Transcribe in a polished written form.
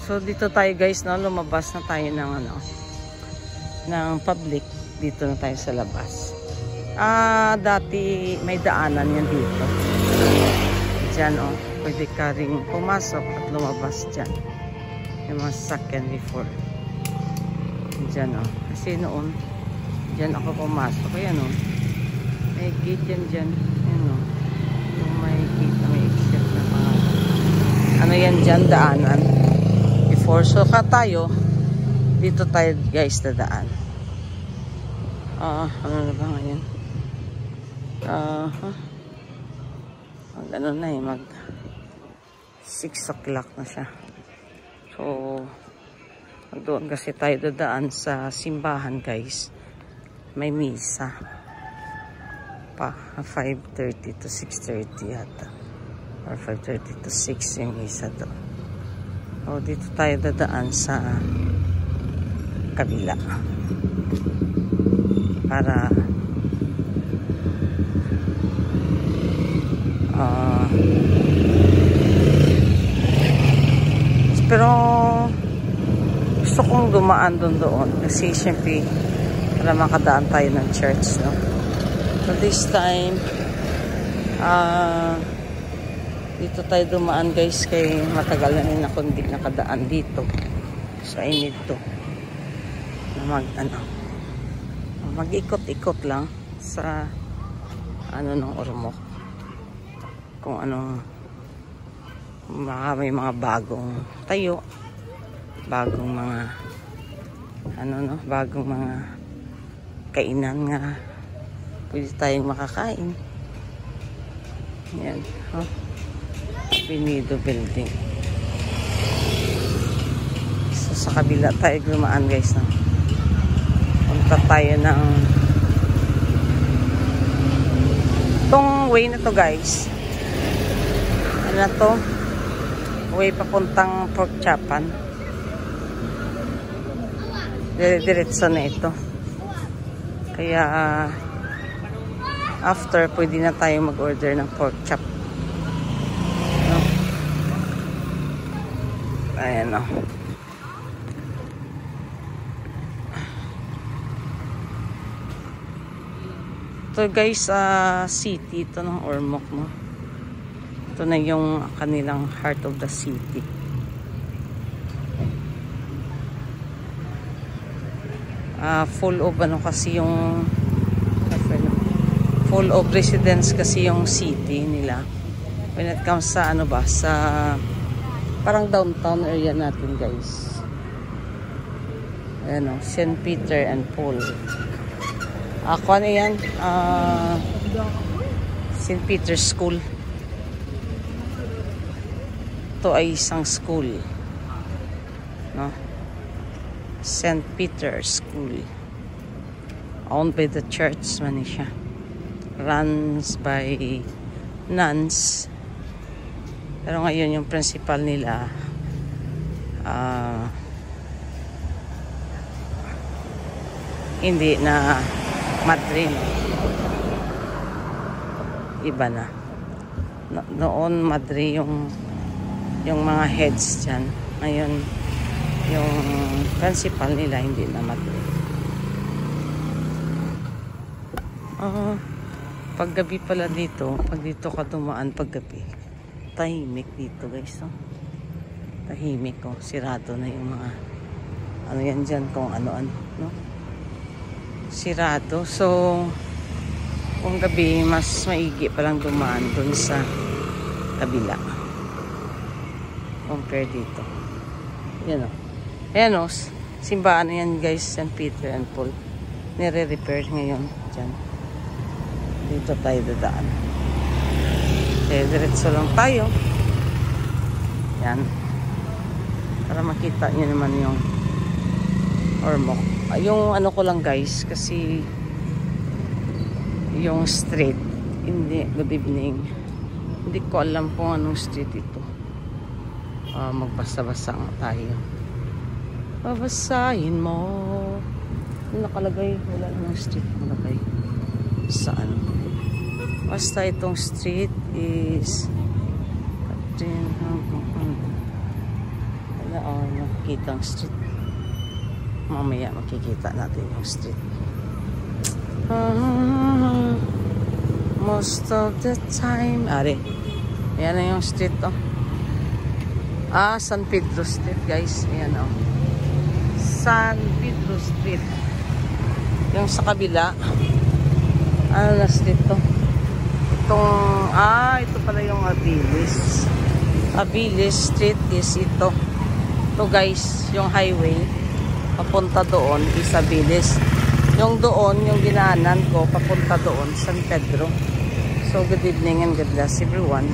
So dito tayo guys, no, lumabas na tayo ng ano, ng public. Dito na tayo sa labas. Dati may daanan yan dito. Diyan, oh, pwede ka ring pumasok at lumabas dyan. Yung mga sasakyan before. Diyan, oh. Kasi noon, dyan ako pumasok. Ayan, oh. May gate yan dyan. Ayan, oh. Yung may gate na may exit na mga ano yan dyan, daanan. Before. So, tayo, dito tayo guys dadaan. Ano na ba ngayon? Ano na eh, mag 6 o'clock na siya. So, doon kasi tayo dadaan sa simbahan guys. May misa pa 5:30 to 6:30 yata, or 5:30 to 6 yung misa doon. So, dito tayo dadaan sa kabila para pero gusto kong dumaan doon kasi syempre para makadaan tayo ng church, no? So this time dito tayo dumaan guys, kay matagal na rin ako hindi nakadaan dito. So I need to mag-ikot-ikot lang sa ano ng Ormoc, kung anong may mga bagong tayo, bagong mga bagong mga kainan nga pwede tayong makakain. Yan, oh, Binido building. So sa kabila tayo lumaan guys, no? Punta tayo ng tong way na to guys. Ano na to? Way papuntang Pork Chapan. Diretso na ito. Kaya after pwede na tayo mag-order ng pork chop. No? Ayan, no. Ito guys, city ito ng Ormoc, no? Ito na yung kanilang heart of the city. Full of ano kasi yung full of residents kasi yung city nila when it comes sa ano ba, sa parang downtown area natin guys. Ayan o, St. Peter and Paul. Ako ano yan, St. Peter's School. Ito ay isang school, no? St. Peter's School, owned by the church man siya, runs by nuns, pero ngayon yung principal nila hindi na Madrid, iba na. Noon Madrid yung mga heads dyan. Ngayon yung principal nila hindi na Madrid. Paggabi pala dito, pag dito ka dumaan paggabi, tahimik dito guys, no? Tahimik, oh. Sirado na yung mga ano yan dyan, kung ano-ano, no? Sirado. So kung gabi mas maigi palang dumaan dun sa kabila compare dito. Yan o. Ayan o, simbahan na yan guys, St. Peter and Paul. Nire-repair ngayon dyan. Dito tayo dadaan. Diretso lang tayo. Yan. Para makita nyo naman yung Ormoc. Yung ano ko lang guys, kasi yung street, hindi, good evening. Hindi ko alam kung anong street ito. Magbasa-basa nga tayo. Babasahin mo. Nakalagay, wala namang street nakalagay. Saan? Basta itong street is wala nakikita ang street. Mamaya makikita natin yung street. Most of the time. Ari. Ayan na yung street to. San Pedro Street guys. Ayan o. San Pedro Street. Yung sa kabila. Ano na street to? Itong, ito pala yung Abilis. Abilis Street is ito. Ito guys, yung highway. Papunta doon is Abilis. Yung doon, yung dinaanan ko, papunta doon, San Pedro. So, good evening and God bless everyone.